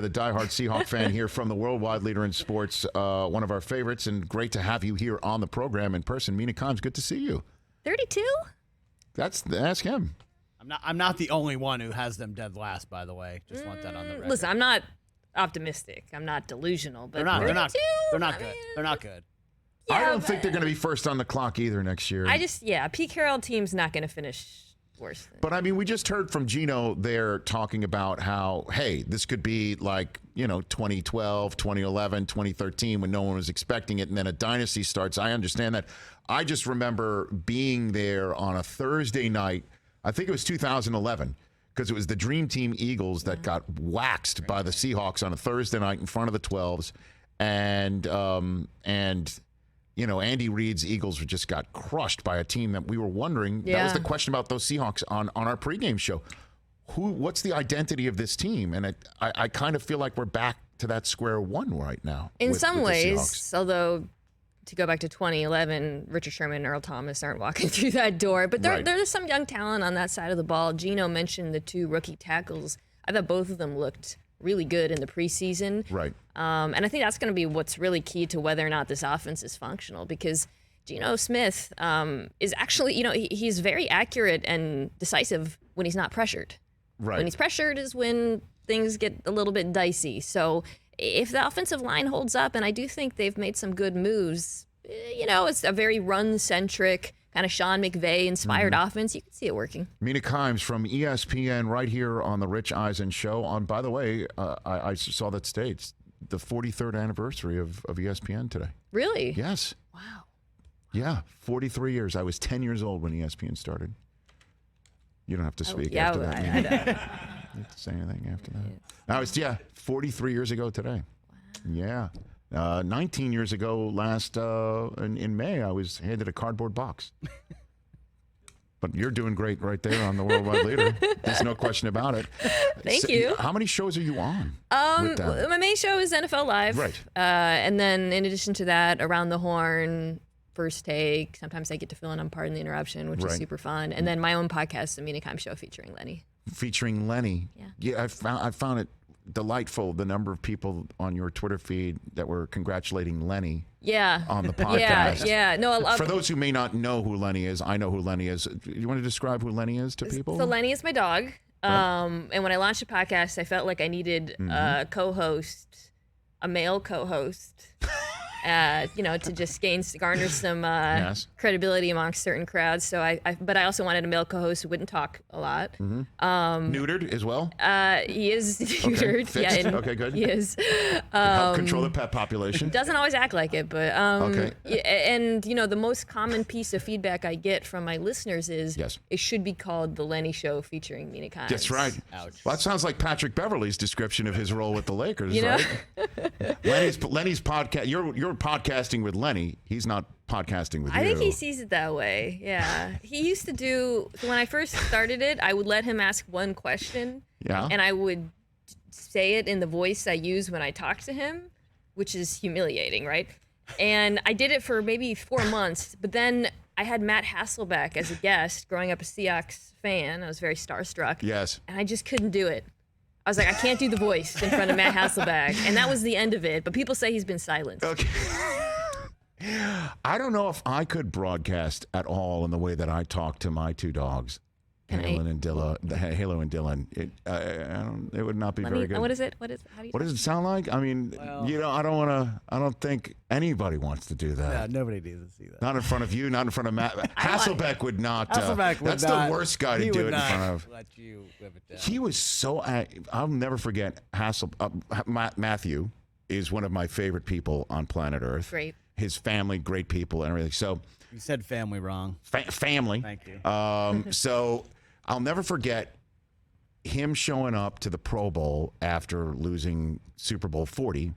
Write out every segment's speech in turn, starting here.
The diehard Seahawk fan here from the worldwide leader in sports, one of our favorites, and great to have you here on the program in person. Mina Kimes, good to see you. 32? Ask him. I'm not the only one who has them dead last, by the way. Just want that on the record. Listen, I'm not optimistic. I'm not delusional, but They're not good. mean, They're not good. Yeah, I don't think they're going to be first on the clock either next year. Pete Carroll team's not going to finish worse. But I mean, we just heard from Gino there talking about how, hey, this could be like, 2012, 2011, 2013 when no one was expecting it. And then a dynasty starts. I understand that. I just remember being there on a Thursday night. I think it was 2011 because it was the Dream Team Eagles that got waxed by the Seahawks on a Thursday night in front of the 12s. And Andy Reid's Eagles just got crushed by a team that we were wondering. Yeah. That was the question about those Seahawks on our pregame show. What's the identity of this team? And I kind of feel like we're back to that square one right now. In with some the ways, Seahawks. although to go back to 2011, Richard Sherman and Earl Thomas aren't walking through that door. But there's some young talent on that side of the ball. Gino mentioned the two rookie tackles. I thought both of them looked really good in the preseason. Right. And I think that's going to be what's really key to whether or not this offense is functional, because Geno Smith is actually, he's very accurate and decisive when he's not pressured. Right. When he's pressured is when things get a little bit dicey. So if the offensive line holds up, and I do think they've made some good moves, it's a very run-centric, kind of Sean McVay-inspired offense. You can see it working. Mina Kimes from ESPN right here on the Rich Eisen Show. By the way, I saw that states the 43rd anniversary of ESPN today. Really? Yes. Wow. Yeah, 43 years. I was 10 years old when ESPN started. You don't have to speak after that. I You don't have to say anything after that. No, 43 years ago today. Wow. Yeah. 19 years ago in May, I was handed a cardboard box. But you're doing great right there on the worldwide leader. There's no question about it. Thank you. How many shows are you on? With them? My main show is NFL Live. Right. And then in addition to that, Around the Horn, First Take. Sometimes I get to fill in on Pardon the Interruption, which is super fun. And then my own podcast, The Mina Kimes Show, featuring Lenny. Featuring Lenny. Yeah. I found it delightful, the number of people on your Twitter feed that were congratulating Lenny on the podcast. Yeah. No, For those who may not know who Lenny is, I know who Lenny is. You want to describe who Lenny is to people? So Lenny is my dog. And when I launched the podcast, I felt like I needed a co-host, a male co-host, to just garner some credibility amongst certain crowds. So but I also wanted a male co-host who wouldn't talk a lot. Neutered as well? He is neutered. Fixed? Yeah, okay, good. He is. Help control the pet population. Doesn't always act like it, but Okay. And the most common piece of feedback I get from my listeners is it should be called The Lenny Show featuring Mina Kimes. That's right. Ouch. Well, that sounds like Patrick Beverley's description of his role with the Lakers, right? Lenny's podcast. You're podcasting with Lenny. He's not podcasting with you. I think he sees it that way. Yeah. He used to do, when I first started it, I would let him ask one question. Yeah. And I would say it in the voice I use when I talk to him, which is humiliating, right? And I did it for maybe 4 months, but then I had Matt Hasselbeck as a guest. Growing up a Seahawks fan, I was very starstruck. Yes. And I just couldn't do it. I was like, I can't do the voice in front of Matt Hasselbeck. And that was the end of it. But people say he's been silenced. Okay. I don't know if I could broadcast at all in the way that I talk to my two dogs, Halo and Dylan. It would not be very good. What is it? How do you What does it sound like? I mean, I don't think anybody wants to do that. Yeah, nobody needs to see that. Not in front of you, not in front of Matt. Hasselbeck would not. Hasselbeck would that's not, the worst guy to do it in front of. Let you whip it down. He was so. I'll never forget Matthew is one of my favorite people on planet Earth. Great. His family, great people and everything. So You said family wrong. family. Thank you. So I'll never forget him showing up to the Pro Bowl after losing Super Bowl 40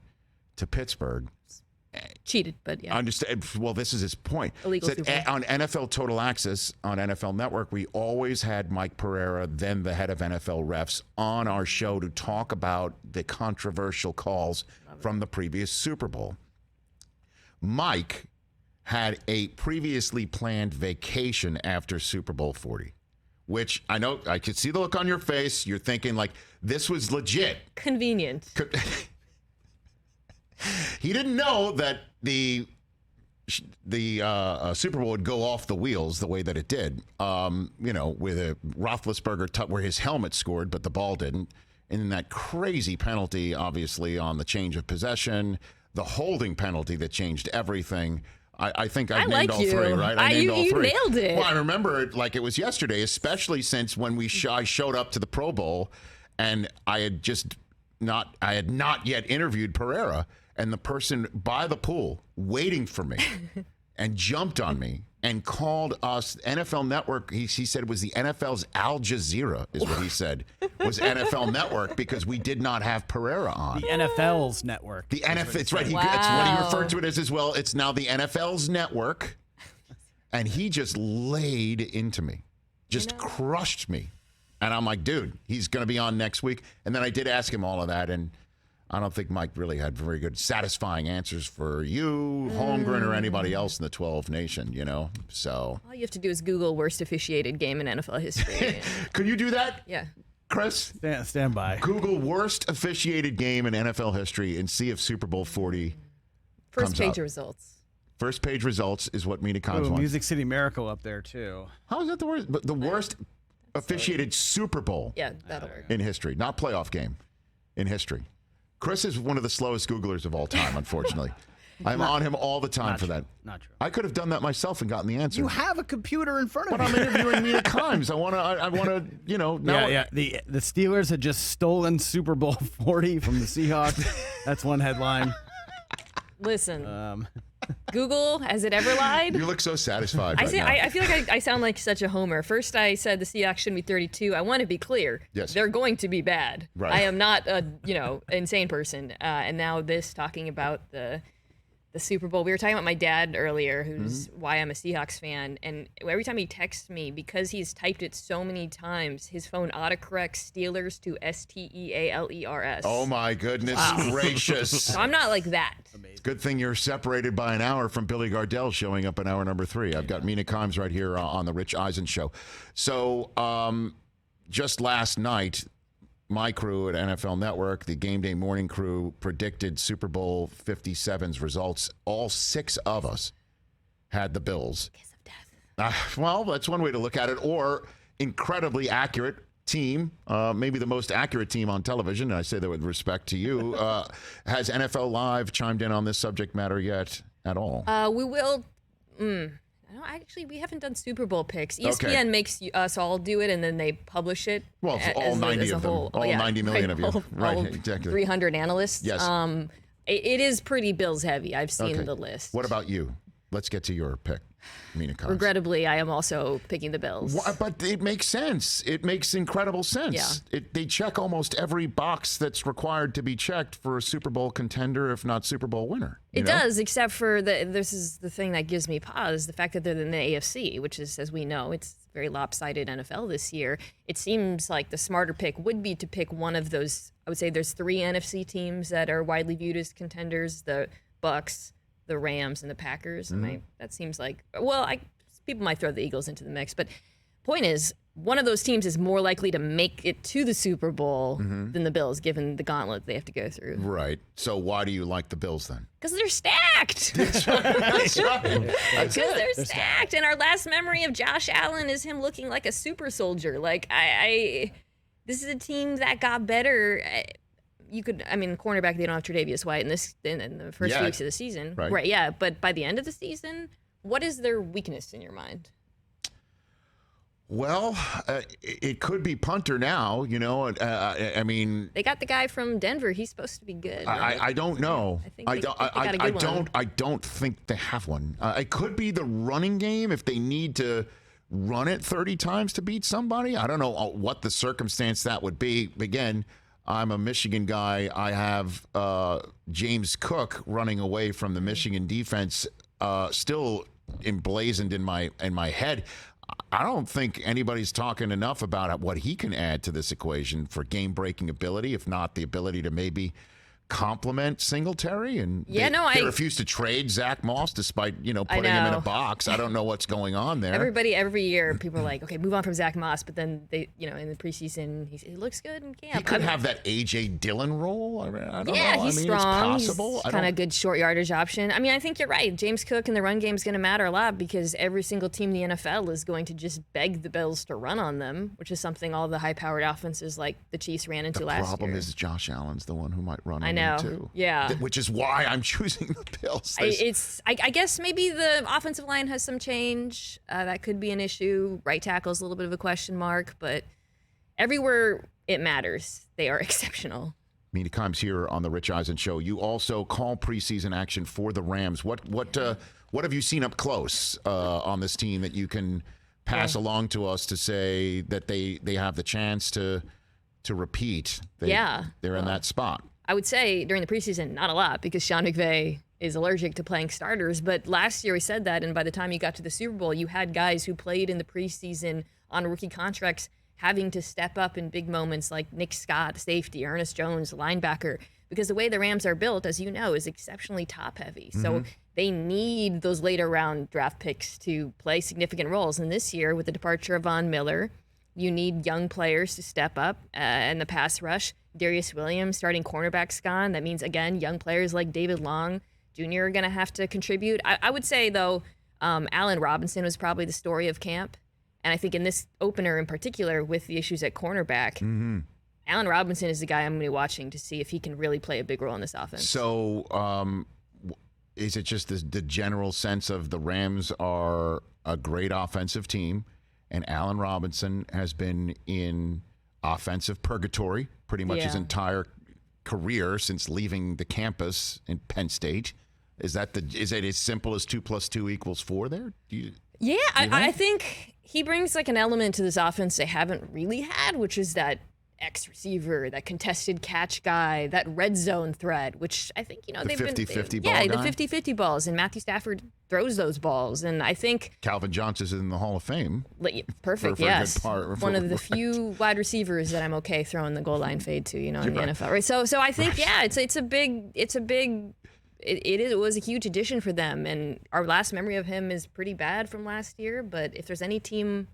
to Pittsburgh. Cheated, but yeah. Understand? Well, this is his point. Illegal Said, Super Bowl. on NFL Total Access on NFL Network, we always had Mike Pereira, then the head of NFL refs, on our show to talk about the controversial calls from the previous Super Bowl. Mike had a previously planned vacation after Super Bowl 40. which I know I could see the look on your face. You're thinking like this was legit. Convenient. He didn't know that the Super Bowl would go off the wheels the way that it did. With a Roethlisberger where his helmet scored, but the ball didn't. And that crazy penalty, obviously, on the change of possession, the holding penalty that changed everything. I think I named all three, right? I named all three. You nailed it. Well, I remember it like it was yesterday, especially since when I showed up to the Pro Bowl and I had not yet interviewed Pereira, and the person by the pool waiting for me and jumped on me and called us NFL Network. He said it was the NFL's Al Jazeera is what he said was NFL Network because we did not have Pereira on. The NFL's network. The NFL. It's right. Wow. It's what he referred to it as well. It's now the NFL's network. And he just laid into me, just crushed me. And I'm like, dude, he's going to be on next week. And then I did ask him all of that. And I don't think Mike really had very good, satisfying answers for you, Holmgren, or anybody else in the 12 Nation, So All you have to do is Google worst officiated game in NFL history. Could you do that? Yeah. Chris? Stand by. Google worst officiated game in NFL history and see if Super Bowl 40 First page up. results. First page results is what Mina Kimes wants. Music City Miracle up there, too. How is that the worst? But the worst officiated Super Bowl Yeah, that'll work. in history, not playoff game, in history. Chris is one of the slowest Googlers of all time, unfortunately. I'm on him all the time for that. Not true. I could have done that myself and gotten the answer. You have a computer in front of But you. I'm interviewing Mina Kimes. I want to, now. Yeah. The Steelers had just stolen Super Bowl 40 from the Seahawks. That's one headline. Listen, Google, has it ever lied? You look so satisfied right now. I feel like I sound like such a homer. First, I said the Seahawks shouldn't be 32. I want to be clear. Yes. They're going to be bad. Right. I am not a insane person. And now this talking about the Super Bowl. We were talking about my dad earlier, who's why I'm a Seahawks fan. And every time he texts me, because he's typed it so many times, his phone autocorrects Steelers to Stealers. Oh, my goodness gracious. So I'm not like that. Good thing you're separated by an hour from Billy Gardell showing up in hour number 3. I've got Mina Kimes right here on the Rich Eisen Show. So just last night, my crew at NFL Network, the Game Day Morning crew, predicted Super Bowl 57's results. All 6 of us had the Bills. Kiss of death. Well, that's one way to look at it. Or incredibly accurate team, maybe the most accurate team on television, and I say that with respect to you. Has NFL Live chimed in on this subject matter yet at all? We will. Actually, we haven't done Super Bowl picks. ESPN makes us all do it, and then they publish it. Well, all 90 of them. All 90 million of you. Right, exactly. 300 analysts. Yes. It is pretty Bills heavy. I've seen the list. What about you? Let's get to your pick, Mina Kimes. Regrettably, I am also picking the Bills. But it makes sense. It makes incredible sense. Yeah. They check almost every box that's required to be checked for a Super Bowl contender, if not Super Bowl winner. It does, except for this is the thing that gives me pause, the fact that they're in the AFC, which is, as we know, it's very lopsided NFL this year. It seems like the smarter pick would be to pick one of those. I would say there's 3 NFC teams that are widely viewed as contenders: the Bucks, the Rams, and the Packers. That seems like, people might throw the Eagles into the mix, but point is, one of those teams is more likely to make it to the Super Bowl than the Bills, given the gauntlet they have to go through. Right. So why do you like the Bills then? Because they're stacked. That's right. Because they're stacked. And our last memory of Josh Allen is him looking like a super soldier. Like, this is a team that got better. Cornerback, they don't have Tre'Davious White in the first few weeks of the season. Right. Yeah. But by the end of the season, what is their weakness in your mind? Well, it could be punter now, They got the guy from Denver. He's supposed to be good. Right? I don't know. I don't think they have one. It could be the running game if they need to run it 30 times to beat somebody. I don't know what the circumstance that would be. Again, I'm a Michigan guy. I have James Cook running away from the Michigan defense still emblazoned in my head. I don't think anybody's talking enough about what he can add to this equation for game-breaking ability, if not the ability to maybe compliment Singletary, and they refuse to trade Zach Moss despite putting him in a box. I don't know what's going on there. Every year people are like, okay, move on from Zach Moss, but then they in the preseason he looks good in camp. He could have that AJ Dillon role. I don't know. He's strong. It's possible. He's kind of a good short yardage option. I mean, I think you're right. James Cook in the run game is going to matter a lot because every single team in the NFL is going to just beg the Bills to run on them, which is something all the high-powered offenses like the Chiefs ran into last year. The problem is Josh Allen's the one who might run on them too. Yeah. Which is why I'm choosing the Bills. I guess maybe the offensive line has some change. That could be an issue. Right tackle is a little bit of a question mark, but everywhere it matters, they are exceptional. Mina Kimes here on the Rich Eisen Show. You also call preseason action for the Rams. What have you seen up close on this team that you can pass along to us to say that they have the chance to repeat? They're in that spot. I would say during the preseason, not a lot because Sean McVay is allergic to playing starters. But last year we said that, and by the time you got to the Super Bowl, you had guys who played in the preseason on rookie contracts having to step up in big moments like Nick Scott, safety, Ernest Jones, linebacker, because the way the Rams are built, as you know, is exceptionally top-heavy. So they need those later-round draft picks to play significant roles. And this year, with the departure of Von Miller, you need young players to step up in the pass rush. Darius Williams, starting cornerback's gone. That means, again, young players like David Long Jr. are going to have to contribute. I would say, though, Allen Robinson was probably the story of camp. And I think in this opener in particular, with the issues at cornerback, Allen Robinson is the guy I'm going to be watching to see if he can really play a big role in this offense. So is it just the general sense of the Rams are a great offensive team, and Allen Robinson has been in offensive purgatory pretty much his entire career since leaving the campus in Penn State? Is it as simple as 2 + 2 = 4 there? I think he brings like an element to this offense they haven't really had, which is that X receiver, that contested catch guy, that red zone threat, which I think, they've 50-50 been... ball Yeah, guy? the 50-50 balls, and Matthew Stafford throws those balls, and I think... Calvin Johnson's in the Hall of Fame. Perfect, for a yes. good part, one of the few wide receivers that I'm okay throwing the goal line fade to, in the NFL, right? So I think, it was a huge addition for them, and our last memory of him is pretty bad from last year, but if there's any team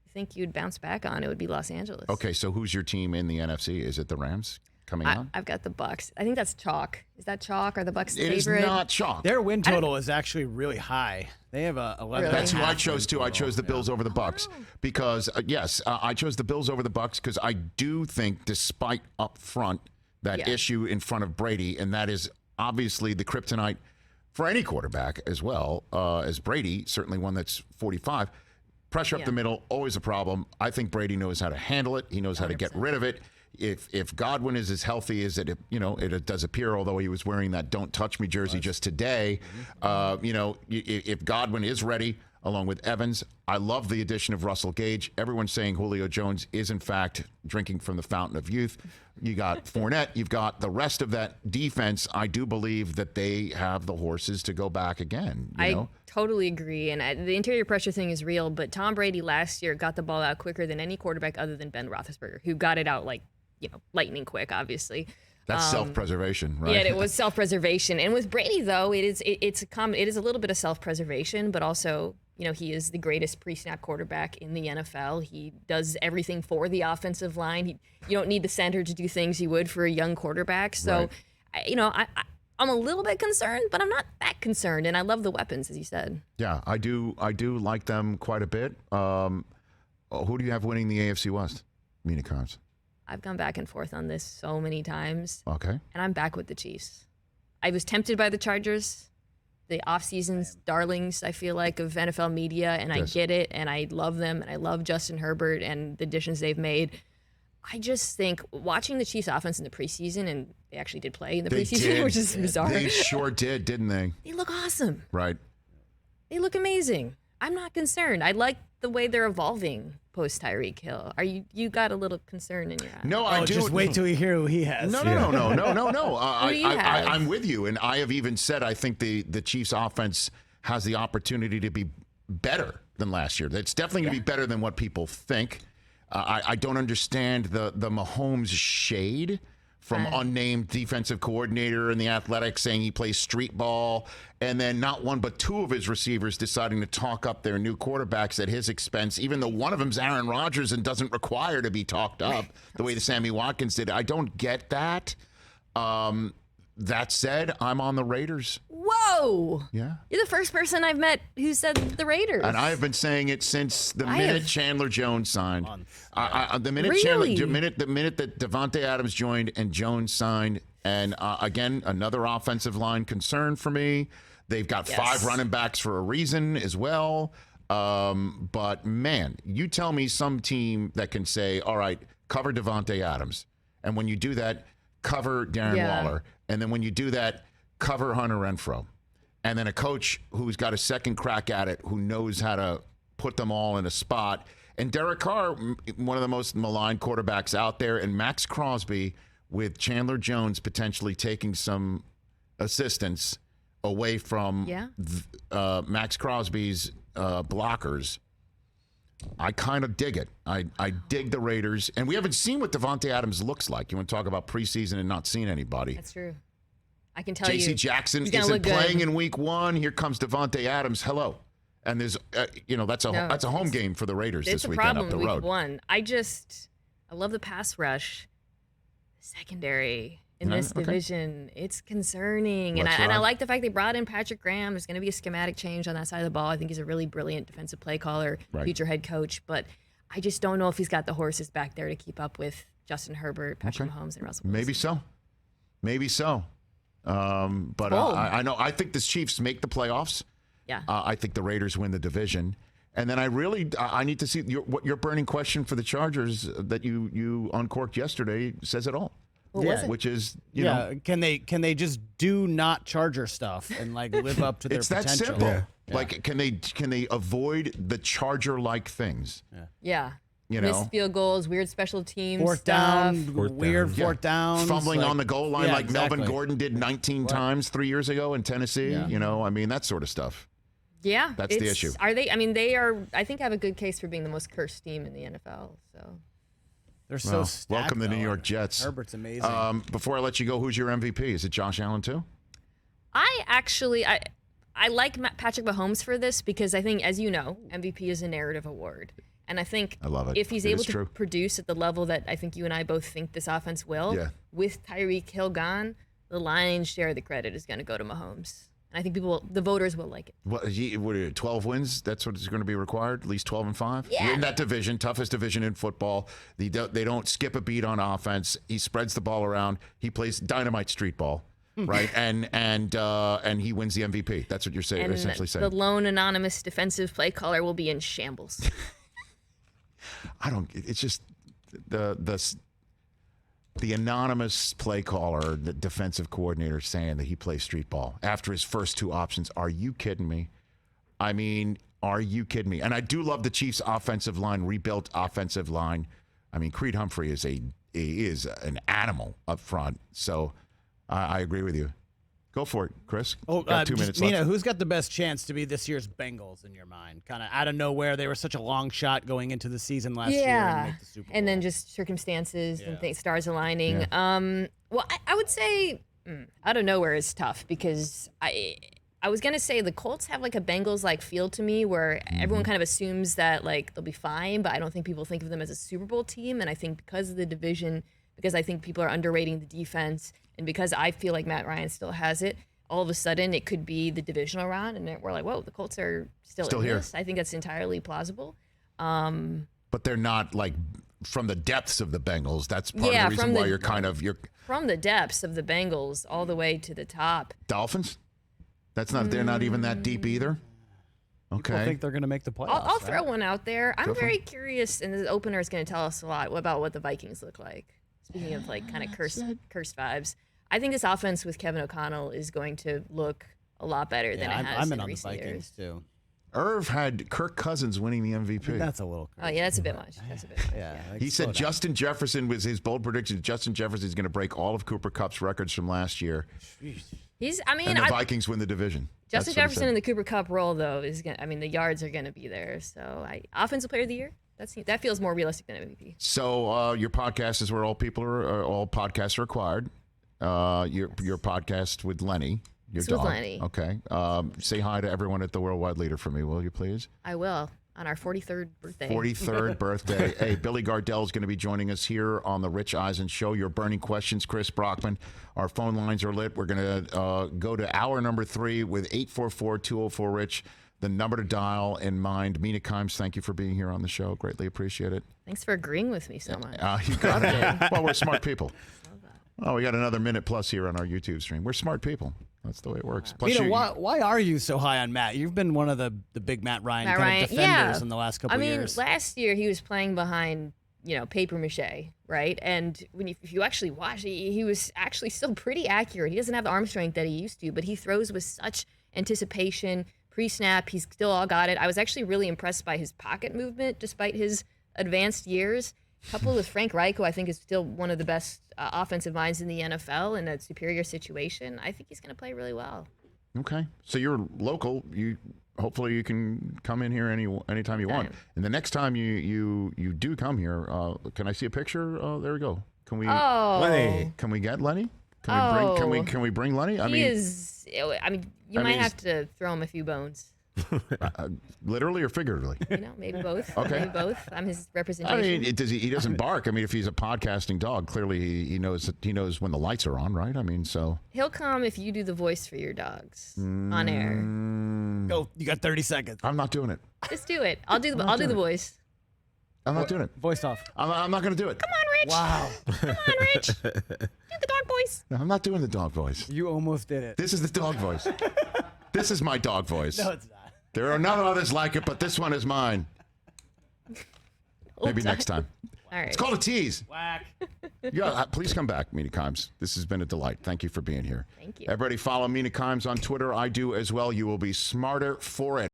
I think you'd bounce back on, it would be Los Angeles. Okay, so who's your team in the NFC? Is it the Rams coming on? I've got the Bucs. I think that's chalk. Is that chalk? Are the Bucs the favorite? It is not chalk. Their win total is actually really high. They have a 11. Really? That's who I chose too. I chose the Bills over the Bucs because I chose the Bills over the Bucs because I do think, despite up front that issue in front of Brady, and that is obviously the kryptonite for any quarterback as well as Brady, certainly one that's 45. Pressure up the middle, always a problem. I think Brady knows how to handle it. He knows how to get rid of it. If Godwin is as healthy as it does appear, although he was wearing that "Don't Touch Me" jersey just today, if Godwin is ready, along with Evans, I love the addition of Russell Gage. Everyone's saying Julio Jones is in fact drinking from the fountain of youth. You got Fournette, you've got the rest of that defense. I do believe that they have the horses to go back again. I totally agree, and the interior pressure thing is real, but Tom Brady last year got the ball out quicker than any quarterback other than Ben Roethlisberger, who got it out lightning quick, obviously. That's self-preservation, right? Yeah, it was self-preservation. And with Brady, though, it is a little bit of self-preservation, but also, he is the greatest pre-snap quarterback in the NFL. He does everything for the offensive line. You don't need the center to do things you would for a young quarterback. So, I'm a little bit concerned, but I'm not that concerned. And I love the weapons, as you said. Yeah, I do like them quite a bit. Who do you have winning the AFC West? Mina Kimes. I've gone back and forth on this so many times. Okay. And I'm back with the Chiefs. I was tempted by the Chargers, the off-season's darlings, I feel like, of NFL media, and I get it, and I love them, and I love Justin Herbert and the additions they've made. I just think watching the Chiefs offense in the preseason, and they actually did play in the preseason, which is bizarre. They sure did, didn't they? They look awesome. Right. They look amazing. I'm not concerned. I like the way they're evolving post Tyreek Hill. You got a little concern in your eyes? No, I do. Just wait till you hear who he has. No. Who do you have? I'm with you, and I have even said I think the Chiefs offense has the opportunity to be better than last year. It's definitely going to be better than what people think. I don't understand the Mahomes shade, from unnamed defensive coordinator in the Athletics saying he plays street ball, and then not one but two of his receivers deciding to talk up their new quarterbacks at his expense, even though one of them's Aaron Rodgers and doesn't require to be talked up the way the Sammy Watkins did. I don't get that. That said, I'm on the Raiders. Whoa! Yeah. You're the first person I've met who said the Raiders. And I have been saying it since the minute Chandler Jones signed. The minute Really? the minute that Davante Adams joined and Jones signed, and again another offensive line concern for me. They've got 5 running backs for a reason as well. But man, you tell me some team that can say, all right, cover Davante Adams, and when you do that, cover Darren Waller, and then when you do that, cover Hunter Renfrow. And then a coach who's got a second crack at it, who knows how to put them all in a spot. And Derek Carr, one of the most maligned quarterbacks out there, and Max Crosby with Chandler Jones potentially taking some assistance away from Max Crosby's blockers. I kind of dig it. I dig the Raiders. And we haven't seen what Davante Adams looks like. You want to talk about preseason and not seeing anybody. That's true. I can tell you. J.C. Jackson isn't playing in week 1. Here comes Davante Adams. Hello. And there's, that's a home game for the Raiders this weekend up the road. Week 1. I love the pass rush. Secondary in this division, it's concerning. And I like the fact they brought in Patrick Graham. There's going to be a schematic change on that side of the ball. I think he's a really brilliant defensive play caller, future head coach. But I just don't know if he's got the horses back there to keep up with Justin Herbert, Patrick Mahomes, and Russell Wilson. Maybe so. But I think the Chiefs make the playoffs. Yeah. I think the Raiders win the division. And then I need to see your burning question for the Chargers that you uncorked yesterday says it all. What was it? Which is, can they just do not Charger stuff and like live up to their potential? It's that simple. Yeah. Like, can they avoid the Charger-like things? Yeah. Missed field goals, weird special teams fourth stuff. Fourth downs. Fumbling on the goal line like Melvin Gordon did 19 times 3 years ago in Tennessee. Yeah. That sort of stuff. Yeah. That's the issue. Are they? I mean, they are, I think, have a good case for being the most cursed team in the NFL. So they're so stacked. Welcome to the New York Jets. Herbert's amazing. Before I let you go, who's your MVP? Is it Josh Allen too? I like Patrick Mahomes for this because I think, as you know, MVP is a narrative award. And I think I love it. If he's able to produce at the level that I think you and I both think this offense will, with Tyreek Hill gone, the lion's share of the credit is going to go to Mahomes. And I think the voters will like it. What 12 wins? That's what is going to be required? At least 12 and 5? Yeah. In that division, toughest division in football. They don't skip a beat on offense. He spreads the ball around. He plays dynamite street ball. Right, and he wins the MVP. That's what you're saying. And essentially saying the lone anonymous defensive play caller will be in shambles. It's just the anonymous play caller, the defensive coordinator, saying that he plays street ball after his first 2 options. Are you kidding me? I mean, are you kidding me? And I do love the Chiefs' offensive line, rebuilt offensive line. I mean, Creed Humphrey is an animal up front. So. I agree with you. Go for it, Chris. Got 2 minutes left. Mina, who's got the best chance to be this year's Bengals in your mind? Kind of out of nowhere, they were such a long shot going into the season last year and make the Super Bowl. And then just circumstances and stars aligning. Yeah. Well, I would say out of nowhere is tough because I was gonna say the Colts have like a Bengals-like feel to me, where everyone kind of assumes that like they'll be fine, but I don't think people think of them as a Super Bowl team. And I think because of the division, because I think people are underrating the defense, and because I feel like Matt Ryan still has it, all of a sudden it could be the divisional round, and we're like, whoa, the Colts are still in here. This. I think that's entirely plausible. But they're not like from the depths of the Bengals. That's part of the reason why you're from the depths of the Bengals all the way to the top. Dolphins? That's not. They're not even that deep either. Okay. I think they're going to make the playoffs. I'll throw one out there. I'm very curious, and the opener is going to tell us a lot about what the Vikings look like. Speaking of like kind of cursed vibes, I think this offense with Kevin O'Connell is going to look a lot better than it has in recent years. I'm in on the Vikings too. Irv had Kirk Cousins winning the MVP. That's a little crazy. Oh yeah, that's a bit much. He said Justin Jefferson was his bold prediction. Justin Jefferson is going to break all of Cooper Kupp's records from last year. And the Vikings win the division. Justin Jefferson in the Cooper Kupp role though is going. I mean, the yards are going to be there. So offensive player of the year. That feels more realistic than MVP. So your podcast is where all podcasts are acquired. Your podcast with Lenny. Your dog. With Lenny. Okay. Say hi to everyone at the Worldwide Leader for me, will you please? I will. On our 43rd birthday. 43rd birthday. Hey, Billy Gardell is going to be joining us here on the Rich Eisen Show. Your burning questions, Chris Brockman. Our phone lines are lit. We're going to go to hour number 3 with 844-204-RICH, the number to dial in mind. Mina Kimes, thank you for being here on the show. Greatly appreciate it. Thanks for agreeing with me so much. You got it. Well, we're smart people. Oh, we got another minute plus here on our YouTube stream. We're smart people. That's the way it works. Plus Peter, why are you so high on Matt? You've been one of the big Matt Ryan kind of defenders in the last couple of years. Last year he was playing behind, paper mache, right? And if you actually watch, he was actually still pretty accurate. He doesn't have the arm strength that he used to, but he throws with such anticipation. Pre-snap, he's still all got it. I was actually really impressed by his pocket movement, despite his advanced years. Coupled with Frank Reich, who I think is still one of the best offensive minds in the NFL in a superior situation, I think he's going to play really well. Okay. So you're local. Hopefully you can come in here anytime you want. And the next time you do come here, can I see a picture? There we go. Can we? Lenny. Can we get Lenny? Can we bring Lenny? You might have to throw him a few bones. Literally or figuratively? Maybe both. Okay. Maybe both. I'm his representation. He doesn't bark. If he's a podcasting dog, clearly he knows when the lights are on, right? So he'll come if you do the voice for your dogs on air. Go. You got 30 seconds. I'm not doing it. Just do it. I'll do the voice. I'm not doing it. Voice off. I'm not going to do it. Come on, Rich. Wow. Come on, Rich. Do the dog voice. No, I'm not doing the dog voice. You almost did it. This is the dog voice. This is my dog voice. No, it's not. There are none others like it, but this one is mine. Maybe next time. All right. It's called a tease. Whack. Yeah, please come back, Mina Kimes. This has been a delight. Thank you for being here. Thank you. Everybody follow Mina Kimes on Twitter. I do as well. You will be smarter for it.